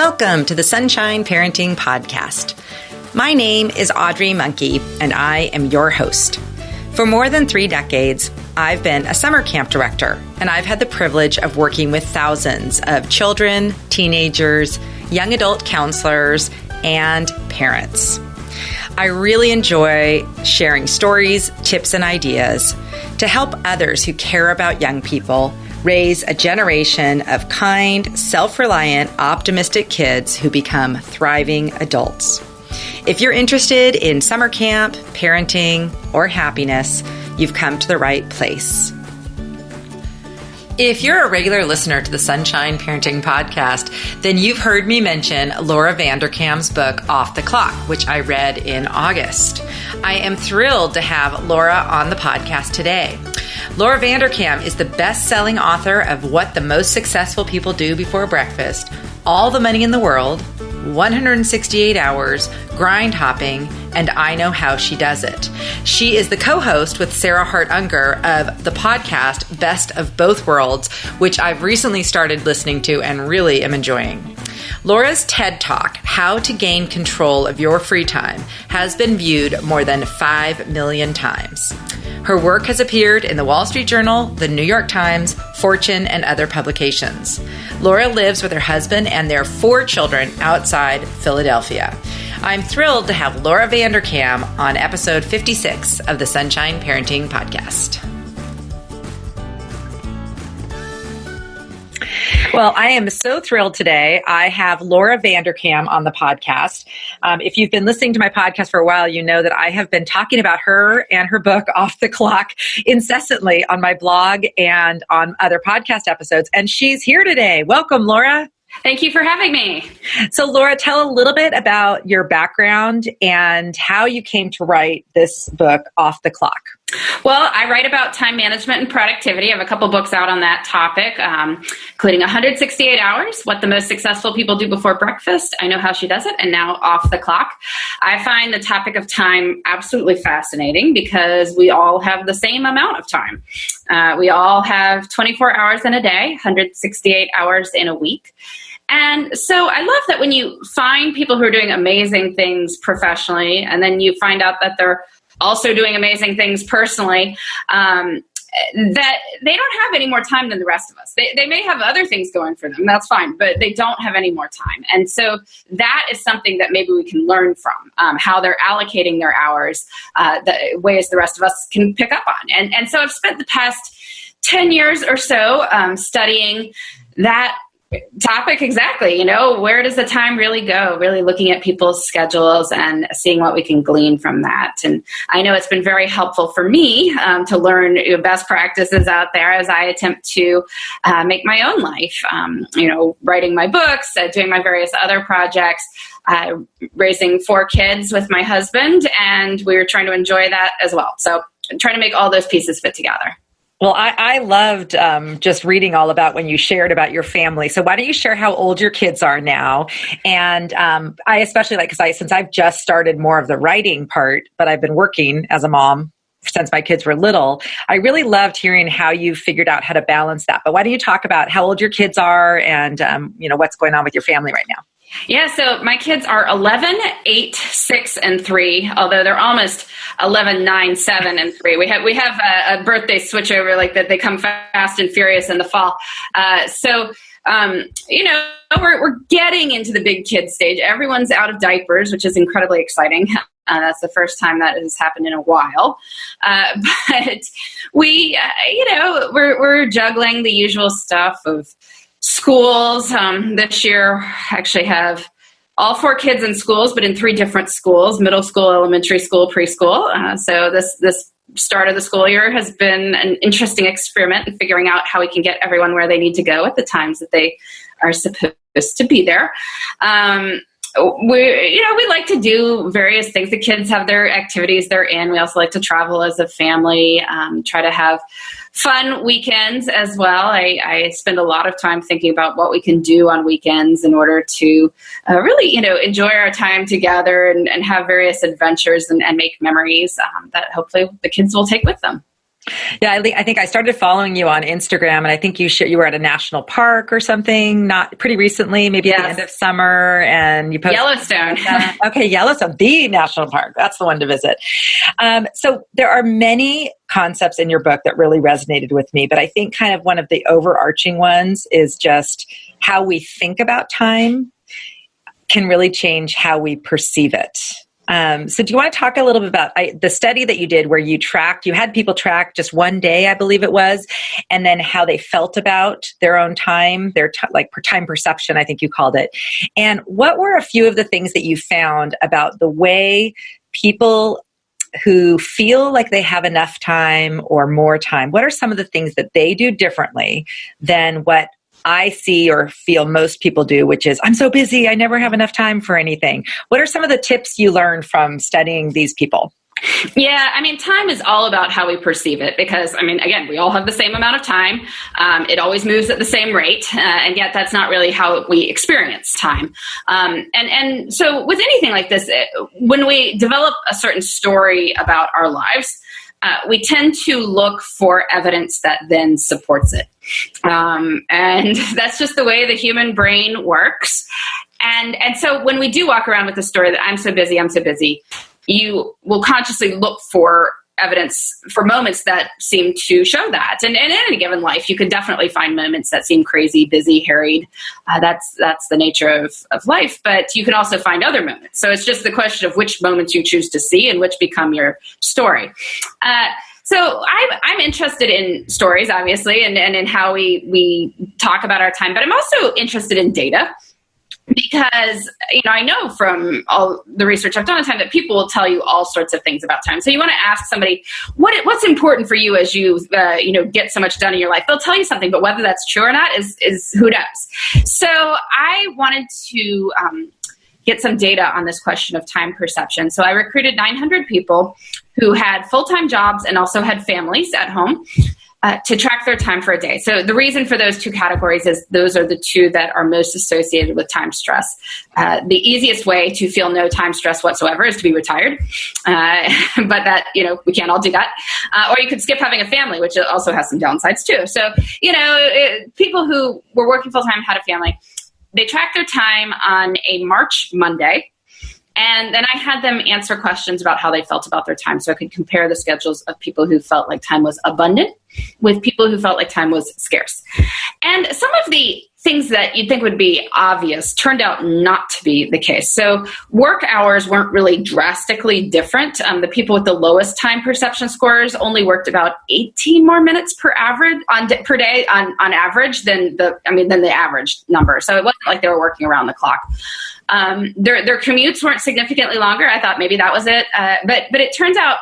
Welcome to the Sunshine Parenting Podcast. My name is Audrey Monkey, and I am your host. For more than 3 decades, I've been a summer camp director, and I've had the privilege of working with thousands of children, teenagers, young adult counselors, and parents. I really enjoy sharing stories, tips, and ideas to help others who care about young people raise a generation of kind, self-reliant, optimistic kids who become thriving adults. If you're interested in summer camp, parenting, or happiness, you've come to the right place. If you're a regular listener to the Sunshine Parenting Podcast, then you've heard me mention Laura Vanderkam's book, Off the Clock, which I read in August. I am thrilled to have Laura on the podcast today. Laura Vanderkam is the best-selling author of What the Most Successful People Do Before Breakfast, All the Money in the World, 168 Hours, Grind Hopping, and I Know How She Does It. She is the co-host with Sarah Hart-Unger of the podcast Best of Both Worlds, which I've recently started listening to and really am enjoying. Laura's TED Talk, How to Gain Control of Your Free Time, has been viewed more than 5 million times. Her work has appeared in the Wall Street Journal, the New York Times, Fortune, and other publications. Laura lives with her husband and their 4 children outside Philadelphia. I'm thrilled to have Laura Vanderkam on episode 56 of the Sunshine Parenting Podcast. Well, I am so thrilled today. I have Laura Vanderkam on the podcast. If you've been listening to my podcast for a while, you know that I have been talking about her and her book, Off the Clock, incessantly on my blog and on other podcast episodes. And she's here today. Welcome, Laura. Thank you for having me. So, Laura, tell a little bit about your background and how you came to write this book, Off the Clock. Well, I write about time management and productivity. I have a couple books out on that topic, including 168 Hours, What the Most Successful People Do Before Breakfast, I Know How She Does It, and now Off the Clock. I find the topic of time absolutely fascinating because we all have the same amount of time. We all have 24 hours in a day, 168 hours in a week. And so I love that when you find people who are doing amazing things professionally, and then you find out that they're also doing amazing things personally, that they don't have any more time than the rest of us. They may have other things going for them, that's fine, but they don't have any more time. And so that is something that maybe we can learn from, how they're allocating their hours, the ways the rest of us can pick up on. And so I've spent the past 10 years or so studying that topic exactly. Where does the time really go? Really looking at people's schedules and seeing what we can glean from that. And I know it's been very helpful for me to learn best practices out there as I attempt to make my own life. Writing my books, doing my various other projects, raising 4 kids with my husband, and we were trying to enjoy that as well. So trying to make all those pieces fit together. Well, I loved just reading all about when you shared about your family. So why don't you share how old your kids are now? And I especially like, since I've just started more of the writing part, but I've been working as a mom since my kids were little, I really loved hearing how you figured out how to balance that. But why don't you talk about how old your kids are and what's going on with your family right now? Yeah, so my kids are 11, 8, 6, and 3, although they're almost 11, 9, 7, and 3. We have a birthday switchover like that. They come fast and furious in the fall. We're getting into the big kid stage. Everyone's out of diapers, which is incredibly exciting. That's the first time that has happened in a while. But we're juggling the usual stuff of schools. This year, actually have all 4 kids in schools, but in 3 different schools: middle school, elementary school, preschool. So this start of the school year has been an interesting experiment in figuring out how we can get everyone where they need to go at the times that they are supposed to be there. We like to do various things. The kids have their activities they're in. We also like to travel as a family, try to have fun weekends as well. I spend a lot of time thinking about what we can do on weekends in order to really, enjoy our time together and have various adventures and make memories that hopefully the kids will take with them. Yeah, I think I started following you on Instagram, and I think you were at a national park or something, not pretty recently, maybe at the end of summer, and you posted Yellowstone. Okay, Yellowstone, the national park. That's the one to visit. So there are many concepts in your book that really resonated with me, but I think kind of one of the overarching ones is just how we think about time can really change how we perceive it. So do you want to talk a little bit about the study that you did where you had people track just one day, I believe it was, and then how they felt about their own time, like time perception, I think you called it. And what were a few of the things that you found about the way people who feel like they have enough time or more time, what are some of the things that they do differently than what I see or feel most people do, which is, I'm so busy, I never have enough time for anything. What are some of the tips you learned from studying these people? Yeah, I mean, time is all about how we perceive it because, I mean, again, we all have the same amount of time. It always moves at the same rate, and yet that's not really how we experience time. And so with anything like this, when we develop a certain story about our lives, we tend to look for evidence that then supports it. And that's just the way the human brain works. And so when we do walk around with the story that I'm so busy, you will consciously look for evidence for moments that seem to show that. And in any given life, you can definitely find moments that seem crazy, busy, harried. That's the nature of life. But you can also find other moments. So it's just the question of which moments you choose to see and which become your story. So I'm interested in stories, obviously, and in how we talk about our time. But I'm also interested in data. Because, I know from all the research I've done on time that people will tell you all sorts of things about time. So you want to ask somebody, what's important for you as you, get so much done in your life? They'll tell you something, but whether that's true or not is who knows. So I wanted to get some data on this question of time perception. So I recruited 900 people who had full-time jobs and also had families at home. To track their time for a day. So the reason for those two categories is those are the two that are most associated with time stress. The easiest way to feel no time stress whatsoever is to be retired. But that, we can't all do that. Or you could skip having a family, which also has some downsides too. So, people who were working full time had a family. They tracked their time on a March Monday. And then I had them answer questions about how they felt about their time so I could compare the schedules of people who felt like time was abundant with people who felt like time was scarce. And some of the things that you'd think would be obvious turned out not to be the case. So work hours weren't really drastically different. The people with the lowest time perception scores only worked about 18 more minutes per day on average than the average number. So it wasn't like they were working around the clock. Their commutes weren't significantly longer. I thought maybe that was it. But it turns out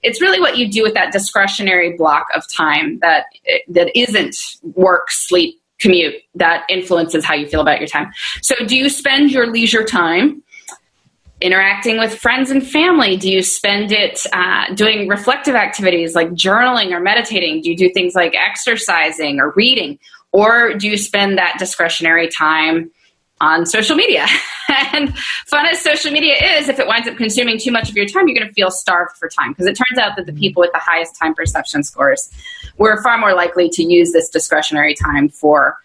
it's really what you do with that discretionary block of time that isn't work, sleep, commute that influences how you feel about your time. So do you spend your leisure time interacting with friends and family? Do you spend it doing reflective activities like journaling or meditating? Do you do things like exercising or reading? Or do you spend that discretionary time on social media? And fun as social media is, if it winds up consuming too much of your time, you're going to feel starved for time. Because it turns out that the people with the highest time perception scores were far more likely to use this discretionary time for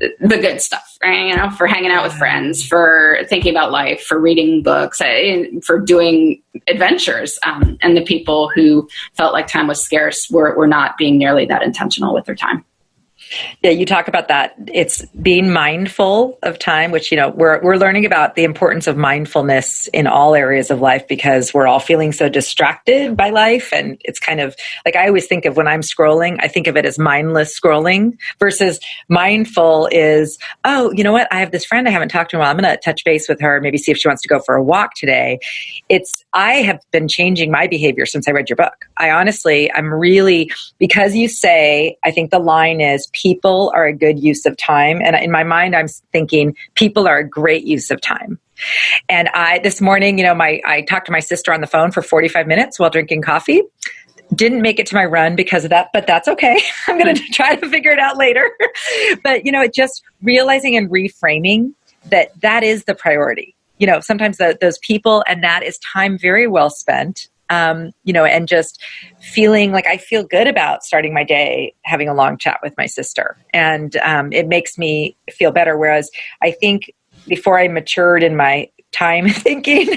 the good stuff, right? For hanging out with friends, for thinking about life, for reading books, for doing adventures. And the people who felt like time was scarce were not being nearly that intentional with their time. Yeah, you talk about that. It's being mindful of time, which, we're learning about the importance of mindfulness in all areas of life because we're all feeling so distracted by life. And it's kind of like, I always think of when I'm scrolling, I think of it as mindless scrolling versus mindful is, oh, you know what? I have this friend I haven't talked to in a while. I'm going to touch base with her, maybe see if she wants to go for a walk today. I have been changing my behavior since I read your book. I'm really, because you say, I think the line is, people are a good use of time. And in my mind, I'm thinking people are a great use of time. And this morning, I talked to my sister on the phone for 45 minutes while drinking coffee. Didn't make it to my run because of that, but that's okay. I'm going to try to figure it out later. But, just realizing and reframing that is the priority. Sometimes those people, and that is time very well spent and just feeling like I feel good about starting my day, having a long chat with my sister. And it makes me feel better. Whereas I think before I matured in my time thinking,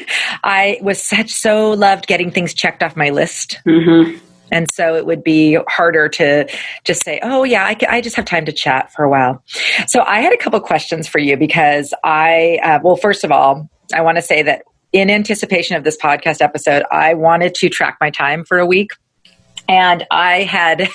I was so loved getting things checked off my list. Mm-hmm. And so it would be harder to just say, oh yeah, I just have time to chat for a while. So I had a couple questions for you because first of all, I want to say that in anticipation of this podcast episode, I wanted to track my time for a week. And I had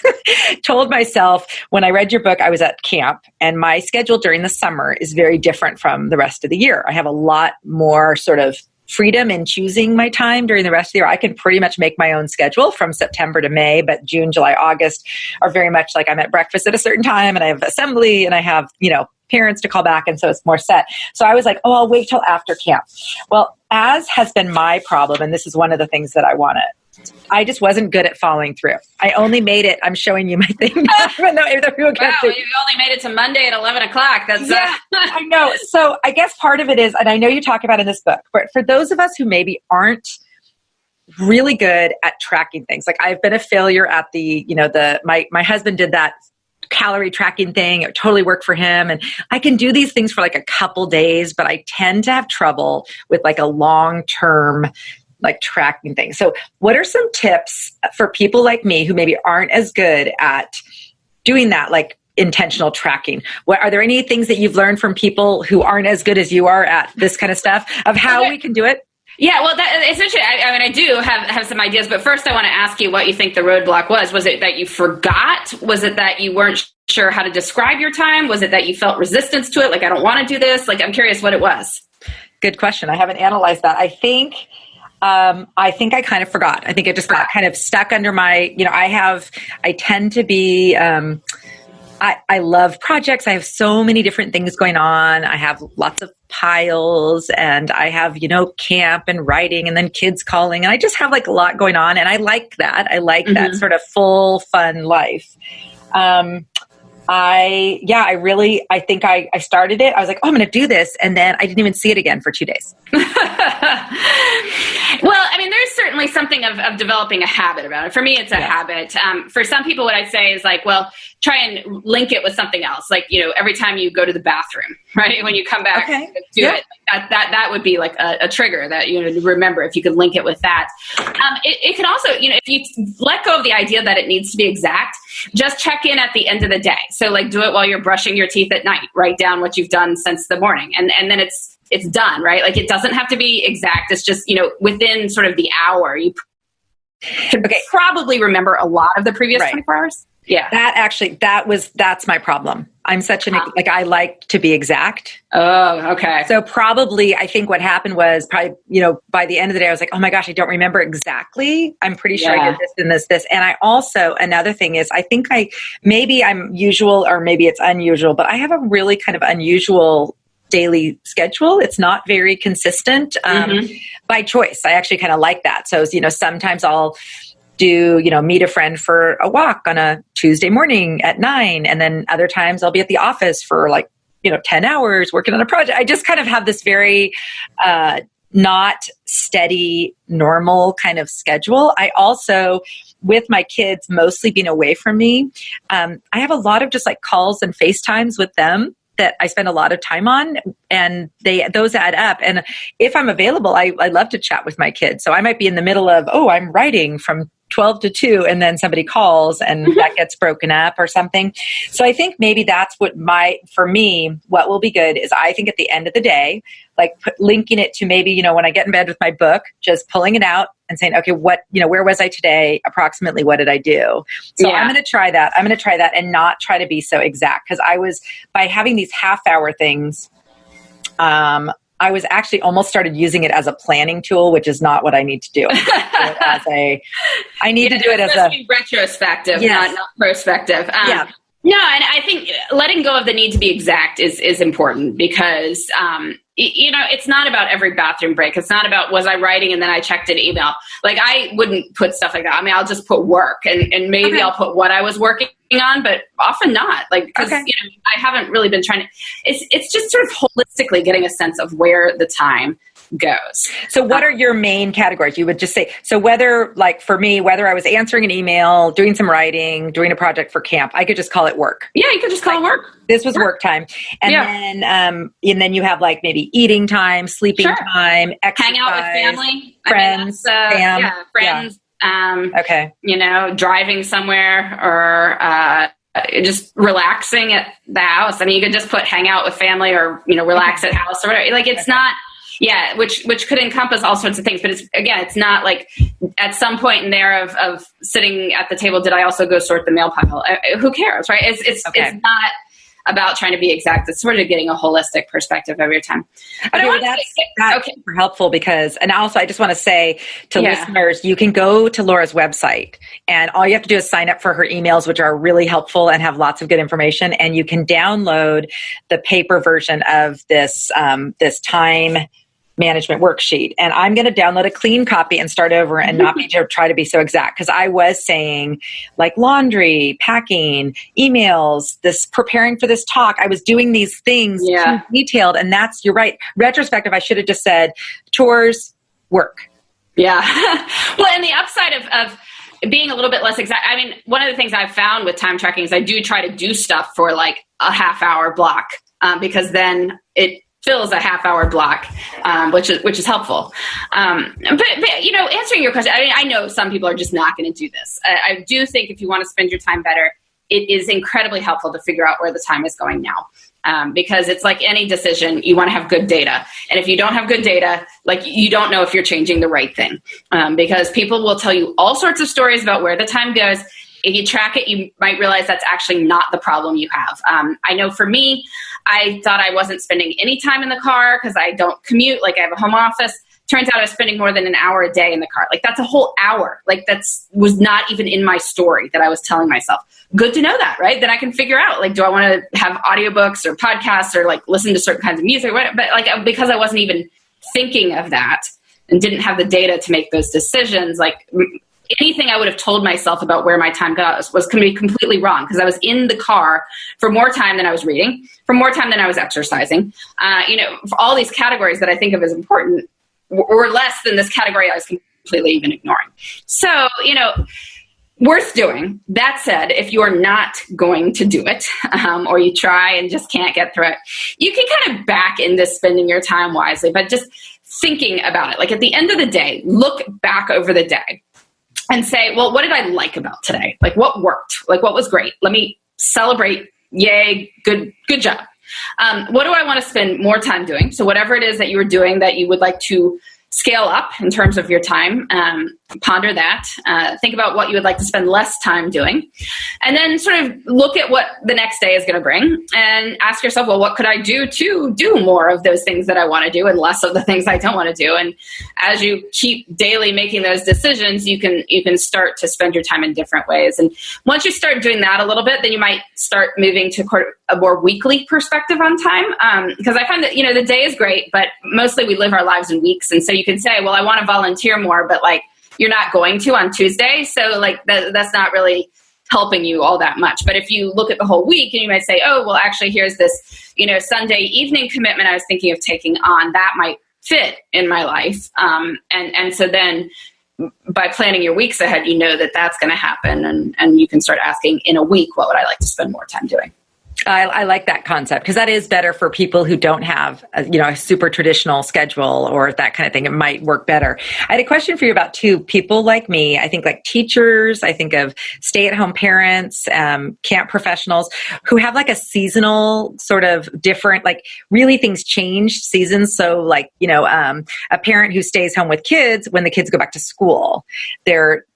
told myself when I read your book, I was at camp, and my schedule during the summer is very different from the rest of the year. I have a lot more sort of freedom in choosing my time during the rest of the year. I can pretty much make my own schedule from September to May, but June, July, August are very much like I'm at breakfast at a certain time and I have assembly and I have, parents to call back. And so it's more set. So I was like, I'll wait till after camp. Well, as has been my problem, and this is one of the things that I just wasn't good at following through. I only made it. I'm showing you my thing. Even though everyone wow, you only made it to Monday at 11 o'clock. That's I know. So I guess part of it is, and I know you talk about in this book, but for those of us who maybe aren't really good at tracking things, like I've been a failure at my husband did that calorie tracking thing. It totally worked for him. And I can do these things for like a couple days, but I tend to have trouble with like a long-term like tracking things. So what are some tips for people like me who maybe aren't as good at doing that, like intentional tracking? Are there any things that you've learned from people who aren't as good as you are at this kind of stuff of how we can do it? Yeah, well, essentially, I do have some ideas, but first I want to ask you what you think the roadblock was. Was it that you forgot? Was it that you weren't sure how to describe your time? Was it that you felt resistance to it? Like, I don't want to do this. Like, I'm curious what it was. Good question. I haven't analyzed that. I think I kind of forgot. I think it just got kind of stuck under my, I tend to be, I love projects. I have so many different things going on. I have lots of piles and I have, camp and writing and then kids calling. And I just have like a lot going on. And I like that. I like that sort of full, fun life. I think I started it. I was like, I'm going to do this. And then I didn't even see it again for 2 days. Well, I mean, there's certainly something of developing a habit about it. For me, it's a habit. For some people, what I say is like, well, try and link it with something else. Like, every time you go to the bathroom, right? When you come back, do it. That would be like a trigger that, to remember if you could link it with that. It could also, if you let go of the idea that it needs to be exact, just check in at the end of the day. So like do it while you're brushing your teeth at night. Write down what you've done since the morning. And then it's done, right? Like it doesn't have to be exact. It's just, within sort of the hour, you could probably remember a lot of the previous 24 hours. Yeah. That's my problem. I'm such I like to be exact. Oh, okay. So probably, I think what happened was probably, by the end of the day, I was like, oh my gosh, I don't remember exactly. I'm pretty sure I did this and this. And I also, another thing is, I think maybe I'm usual or maybe it's unusual, but I have a really kind of unusual daily schedule. It's not very consistent by choice. I actually kind of like that. So, sometimes I'll do, meet a friend for a walk on a Tuesday morning at 9. And then other times I'll be at the office for 10 hours working on a project. I just kind of have this very not steady, normal kind of schedule. I also, with my kids mostly being away from me, I have a lot of just like calls and FaceTimes with them that I spend a lot of time on, and those add up. And if I'm available, I love to chat with my kids. So I might be in the middle of, I'm writing from 12 to 2, and then somebody calls and that gets broken up or something. So I think maybe that's for me, what will be good is I think at the end of the day, like linking it to maybe, when I get in bed with my book, just pulling it out and saying, okay, where was I today? Approximately, what did I do? So I'm going to try that. I'm going to try that and not try to be so exact, because by having these half-hour things, I was actually almost started using it as a planning tool, which is not what I need to do. I need to do it as a retrospective, not prospective. No, and I think letting go of the need to be exact is important, because it's not about every bathroom break. It's not about, was I writing and then I checked an email? Like, I wouldn't put stuff like that. I mean, I'll just put work and maybe I'll put what I was working on, but often not. Like, because I haven't really been trying to. It's just sort of holistically getting a sense of where the time goes. So what are your main categories? You would just say, so whether, like for me, whether I was answering an email, doing some writing, doing a project for camp, I could just call it work. Yeah, you could just call it work. This was work time. And then you have like maybe eating time, sleeping time, exercise, hang out with family, friends, friends. Okay. Driving somewhere or just relaxing at the house. I mean, you could just put hang out with family or, relax at house or whatever. Like it's not, which could encompass all sorts of things. But it's not like at some point in there of sitting at the table, did I also go sort the mail pile? Who cares, right? It's not about trying to be exact. It's sort of getting a holistic perspective of your time. But that's super helpful because, and also I just want to say to listeners, you can go to Laura's website and all you have to do is sign up for her emails, which are really helpful and have lots of good information. And you can download the paper version of this time management worksheet. And I'm going to download a clean copy and start over and not try to be so exact. Because I was saying like laundry, packing, emails, preparing for this talk. I was doing these things too detailed. And you're right. Retrospective, I should have just said chores, work. Yeah. Well, and the upside of being a little bit less exact. I mean, one of the things I've found with time tracking is I do try to do stuff for like a half-hour block because then it fills a half-hour block, which is helpful. But answering your question, I mean, I know some people are just not going to do this. I do think if you want to spend your time better, it is incredibly helpful to figure out where the time is going now. Because it's like any decision, you want to have good data. And if you don't have good data, like you don't know if you're changing the right thing. Because people will tell you all sorts of stories about where the time goes. If you track it, you might realize that's actually not the problem you have. I know for me, I thought I wasn't spending any time in the car because I don't commute. Like I have a home office. Turns out I was spending more than an hour a day in the car. Like that's a whole hour. Like was not even in my story that I was telling myself. Good to know that, right? Then I can figure out, like, do I want to have audiobooks or podcasts or like listen to certain kinds of music? But like, because I wasn't even thinking of that and didn't have the data to make those decisions, like anything I would have told myself about where my time goes was going to be completely wrong because I was in the car for more time than I was reading, for more time than I was exercising, for all these categories that I think of as important or less than this category I was completely even ignoring. So, worth doing. That said, if you are not going to do it or you try and just can't get through it, you can kind of back into spending your time wisely, but just thinking about it. Like at the end of the day, look back over the day and say, well, what did I like about today? Like what worked? Like what was great? Let me celebrate. Yay. Good job. What do I want to spend more time doing? So whatever it is that you were doing that you would like to scale up in terms of your time, ponder that, think about what you would like to spend less time doing, and then sort of look at what the next day is going to bring and ask yourself, well, what could I do to do more of those things that I want to do and less of the things I don't want to do? And as you keep daily making those decisions, you can start to spend your time in different ways. And once you start doing that a little bit, then you might start moving to a more weekly perspective on time. Because I find that, the day is great, but mostly we live our lives in weeks. And so you can say, well, I want to volunteer more, but like you're not going to on Tuesday. So like that's not really helping you all that much. But if you look at the whole week and you might say, oh, well, actually, here's this, Sunday evening commitment I was thinking of taking on that might fit in my life. And so then by planning your weeks ahead, that's going to happen. And you can start asking in a week, what would I like to spend more time doing? I like that concept because that is better for people who don't have a super traditional schedule or that kind of thing. It might work better. I had a question for you about people like me. I think like teachers, I think of stay-at-home parents, camp professionals who have like a seasonal sort of different, like really things change seasons. So like, a parent who stays home with kids when the kids go back to school, their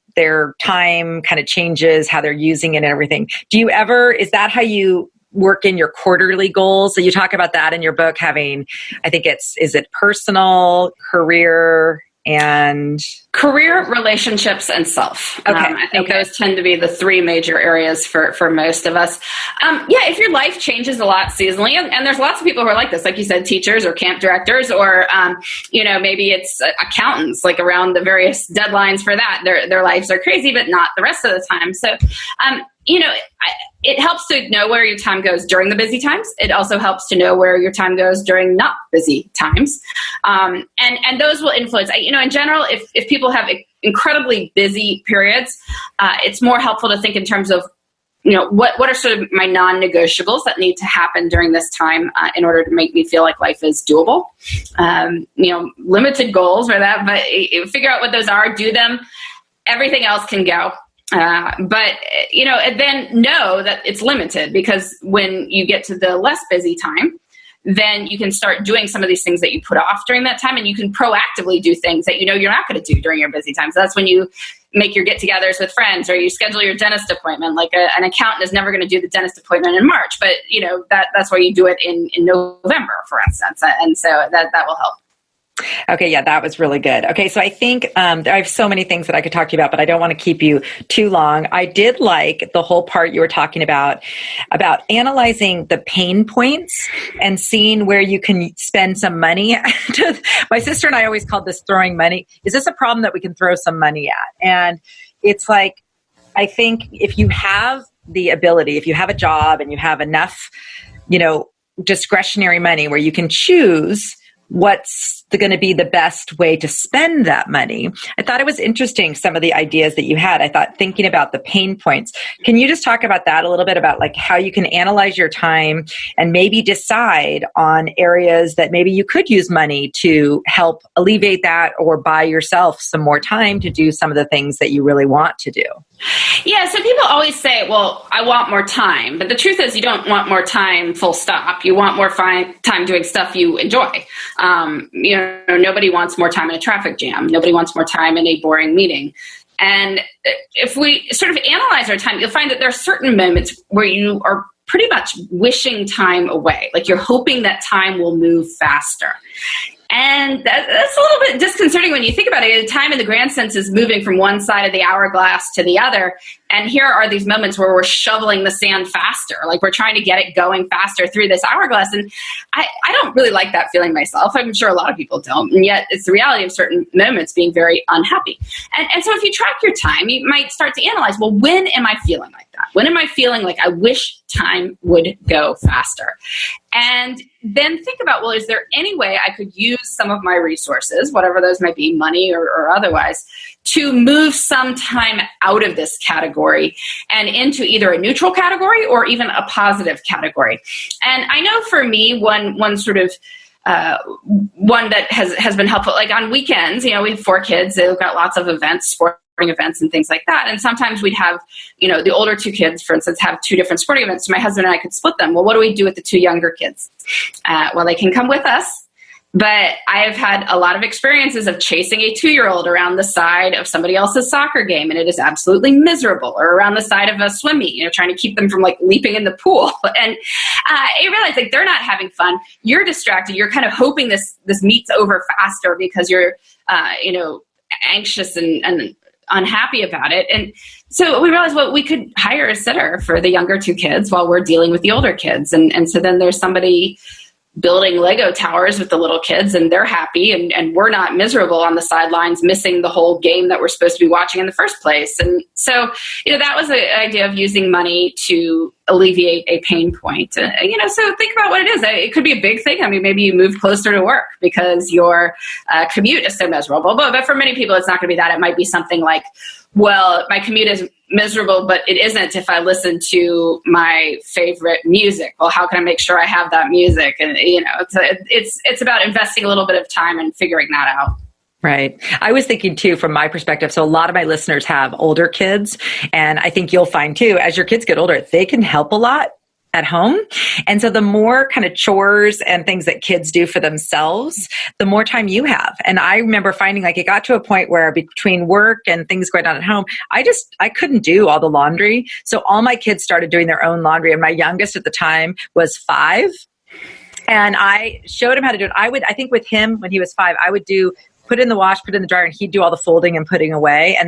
time kind of changes, how they're using it and everything. Is that how you work in your quarterly goals? So you talk about that in your book, having, I think is it personal, career, relationships, and self. Okay. I think those tend to be the three major areas for most of us. If your life changes a lot seasonally, and there's lots of people who are like this, like you said, teachers or camp directors, or, maybe it's accountants, like around the various deadlines for that. Their lives are crazy, but not the rest of the time. So, it helps to know where your time goes during the busy times. It also helps to know where your time goes during not busy times. And those will influence, in general, if people have incredibly busy periods, it's more helpful to think in terms of, what are sort of my non-negotiables that need to happen during this time in order to make me feel like life is doable. Limited goals for that, but figure out what those are, do them. Everything else can go. But then know that it's limited, because when you get to the less busy time, then you can start doing some of these things that you put off during that time, and you can proactively do things that you're not going to do during your busy times. So that's when you make your get-togethers with friends, or you schedule your dentist appointment. Like an accountant is never going to do the dentist appointment in March, but that's where you do it in November, for instance, and so that will help. Okay, yeah, that was really good. Okay, so I think I have so many things that I could talk to you about, but I don't want to keep you too long. I did like the whole part you were talking about analyzing the pain points and seeing where you can spend some money. My sister and I always called this throwing money. Is this a problem that we can throw some money at? And it's like, I think if you have the ability, if you have a job and you have enough, discretionary money where you can choose what's going to be the best way to spend that money. I thought it was interesting, some of the ideas that you had. I thought thinking about the pain points. Can you just talk about that a little bit, about like how you can analyze your time and maybe decide on areas that maybe you could use money to help alleviate that, or buy yourself some more time to do some of the things that you really want to do? Yeah, so people always say, well, I want more time. But the truth is, you don't want more time, full stop. You want more time doing stuff you enjoy. Nobody wants more time in a traffic jam. Nobody wants more time in a boring meeting. And if we sort of analyze our time, you'll find that there are certain moments where you are pretty much wishing time away. Like you're hoping that time will move faster. And that's a little bit disconcerting when you think about it. Time in the grand sense is moving from one side of the hourglass to the other. And here are these moments where we're shoveling the sand faster, like we're trying to get it going faster through this hourglass. And I don't really like that feeling myself. I'm sure a lot of people don't. And yet it's the reality of certain moments being very unhappy. And so if you track your time, you might start to analyze, well, when am I feeling like that? When am I feeling like I wish time would go faster? And then think about, well, is there any way I could use some of my resources, whatever those might be, money or otherwise, to move some time out of this category and into either a neutral category or even a positive category? And I know for me, one sort of one that has been helpful, like on weekends, we have 4 kids. They've got lots of events, sporting events and things like that. And sometimes we'd have, the older 2 kids, for instance, have 2 different sporting events. So my husband and I could split them. Well, what do we do with the 2 younger kids? Well, they can come with us. But I have had a lot of experiences of chasing a 2-year-old around the side of somebody else's soccer game, and it is absolutely miserable, or around the side of a swim meet, trying to keep them from like leaping in the pool. And you realize like they're not having fun. You're distracted. You're kind of hoping this meet's over faster because you're, anxious and unhappy about it. And so we realized, well, we could hire a sitter for the younger 2 kids while we're dealing with the older kids. And so then there's somebody building Lego towers with the little kids, and they're happy, and we're not miserable on the sidelines missing the whole game that we're supposed to be watching in the first place. And so, that was the idea of using money to alleviate a pain point. So think about what it is. It could be a big thing. I mean, maybe you move closer to work because your commute is so miserable. But for many people, it's not going to be that. It might be something like, well, my commute is miserable, but it isn't if I listen to my favorite music. Well, how can I make sure I have that music? And, it's about investing a little bit of time and figuring that out. Right. I was thinking too, from my perspective, so a lot of my listeners have older kids, and I think you'll find too, as your kids get older, they can help a lot at home. And so the more kind of chores and things that kids do for themselves, the more time you have. And I remember finding like it got to a point where between work and things going on at home, I couldn't do all the laundry. So all my kids started doing their own laundry. And my youngest at the time was 5. And I showed him how to do it. I think with him, when he was 5, I would put it in the wash, put it in the dryer, and he'd do all the folding and putting away.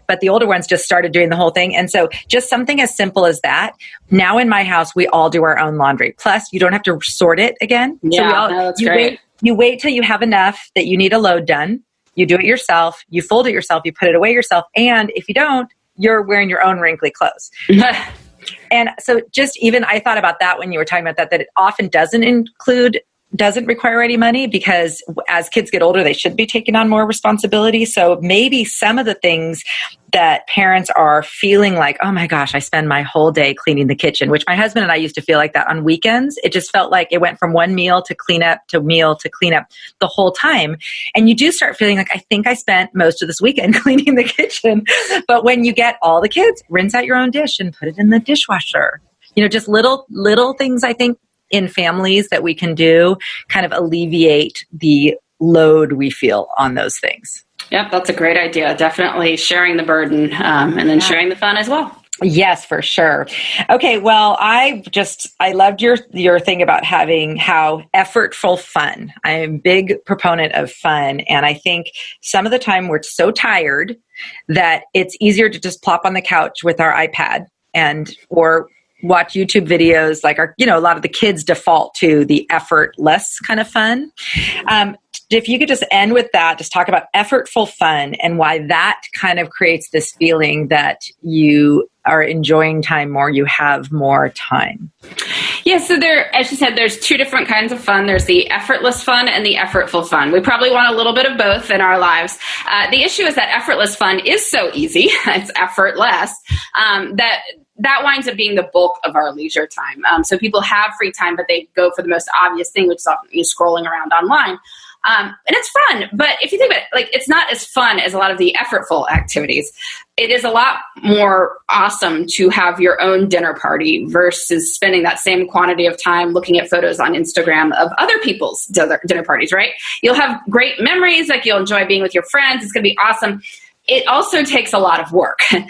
But the older ones just started doing the whole thing. And so just something as simple as that. Now in my house, we all do our own laundry. Plus, you don't have to sort it again. Yeah, so that's great. You wait till you have enough that you need a load done. You do it yourself. You fold it yourself. You put it away yourself. And if you don't, you're wearing your own wrinkly clothes. And so just even I thought about that when you were talking about that it often doesn't require any money, because as kids get older, they should be taking on more responsibility. So maybe some of the things that parents are feeling like, oh my gosh, I spend my whole day cleaning the kitchen, which my husband and I used to feel like that on weekends. It just felt like it went from one meal to clean up to meal to clean up the whole time. And you do start feeling like, I think I spent most of this weekend cleaning the kitchen. But when you get all the kids, rinse out your own dish and put it in the dishwasher. Just little things, I think, in families that we can do kind of alleviate the load we feel on those things. Yep, that's a great idea. Definitely sharing the burden and then sharing the fun as well. Yes, for sure. Okay, well, I loved your thing about having how effortful fun. I'm a big proponent of fun. And I think some of the time we're so tired that it's easier to just plop on the couch with our iPad or watch YouTube videos like a lot of the kids default to the effortless kind of fun. If you could just end with that, just talk about effortful fun and why that kind of creates this feeling that you are enjoying time more, you have more time. Yeah, so as you said, there's two different kinds of fun. There's the effortless fun and the effortful fun. We probably want a little bit of both in our lives. The issue is that effortless fun is so easy, it's effortless, that winds up being the bulk of our leisure time. So people have free time, but they go for the most obvious thing, which is often scrolling around online. And it's fun, but if you think about it, it's not as fun as a lot of the effortful activities. It is a lot more awesome to have your own dinner party versus spending that same quantity of time looking at photos on Instagram of other people's dinner parties, right? You'll have great memories, you'll enjoy being with your friends. It's going to be awesome. It also takes a lot of work. And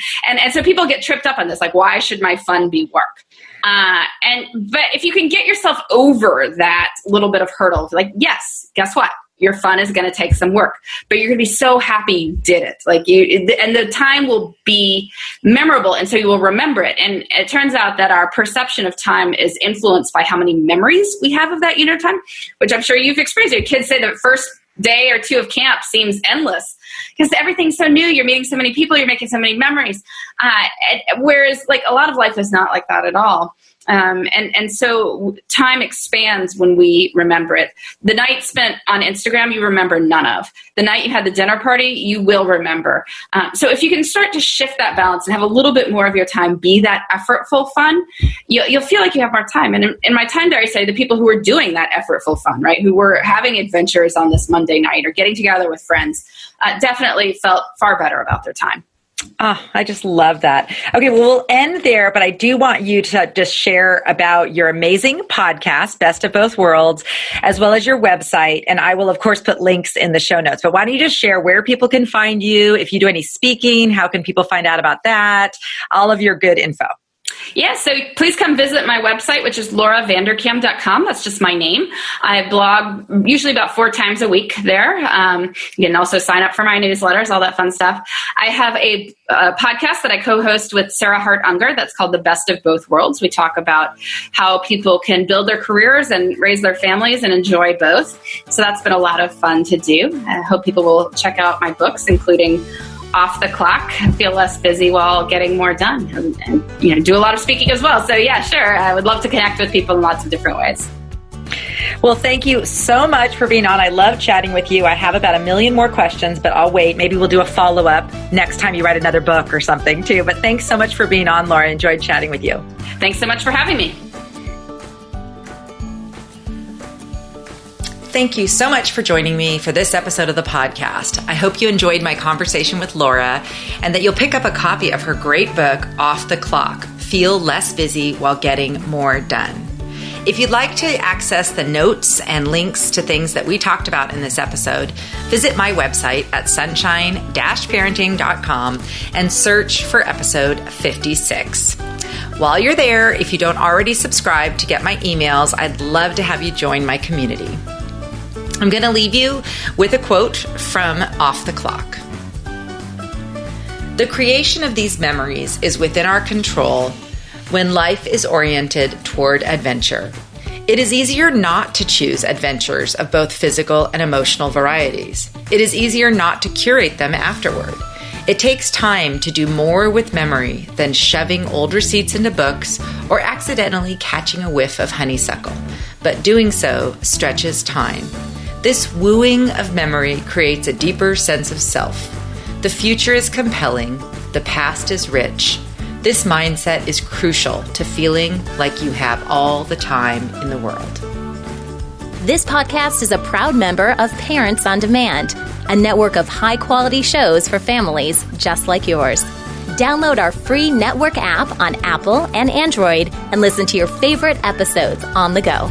so people get tripped up on this, why should my fun be work? But if you can get yourself over that little bit of hurdle, yes, guess what? Your fun is going to take some work, but you're going to be so happy you did it. And the time will be memorable, and so you will remember it. And it turns out that our perception of time is influenced by how many memories we have of that unit of time, which I'm sure you've experienced. Your kids say the first day or two of camp seems endless because everything's so new. You're meeting so many people. You're making so many memories. Whereas a lot of life is not like that at all. And so time expands when we remember it. The night spent on Instagram, you remember none of. The night you had the dinner party, you will remember. So if you can start to shift that balance and have a little bit more of your time be that effortful fun, you'll feel like you have more time. And in my time diary, I say the people who were doing that effortful fun, right, who were having adventures on this Monday night or getting together with friends, definitely felt far better about their time. Oh, I just love that. Okay, well, we'll end there, but I do want you to just share about your amazing podcast, Best of Both Worlds, as well as your website. And I will, of course, put links in the show notes. But why don't you just share where people can find you? If you do any speaking, how can people find out about that? All of your good info. Yeah, so please come visit my website, which is lauravanderkam.com. That's just my name. I blog usually about 4 times a week there. You can also sign up for my newsletters, all that fun stuff. I have a podcast that I co-host with Sarah Hart-Unger that's called The Best of Both Worlds. We talk about how people can build their careers and raise their families and enjoy both. So that's been a lot of fun to do. I hope people will check out my books, including Off the Clock, Feel Less Busy While Getting More Done, and do a lot of speaking as well. So yeah, sure. I would love to connect with people in lots of different ways. Well, thank you so much for being on. I love chatting with you. I have about 1 million more questions, but I'll wait. Maybe we'll do a follow-up next time you write another book or something too. But thanks so much for being on, Laura. I enjoyed chatting with you. Thanks so much for having me. Thank you so much for joining me for this episode of the podcast. I hope you enjoyed my conversation with Laura and that you'll pick up a copy of her great book, Off the Clock, Feel Less Busy While Getting More Done. If you'd like to access the notes and links to things that we talked about in this episode, visit my website at sunshine-parenting.com and search for episode 56. While you're there, if you don't already subscribe to get my emails, I'd love to have you join my community. I'm going to leave you with a quote from Off the Clock. The creation of these memories is within our control when life is oriented toward adventure. It is easier not to choose adventures of both physical and emotional varieties. It is easier not to curate them afterward. It takes time to do more with memory than shoving old receipts into books or accidentally catching a whiff of honeysuckle, but doing so stretches time. This wooing of memory creates a deeper sense of self. The future is compelling, the past is rich. This mindset is crucial to feeling like you have all the time in the world. This podcast is a proud member of Parents on Demand, a network of high-quality shows for families just like yours. Download our free network app on Apple and Android and listen to your favorite episodes on the go.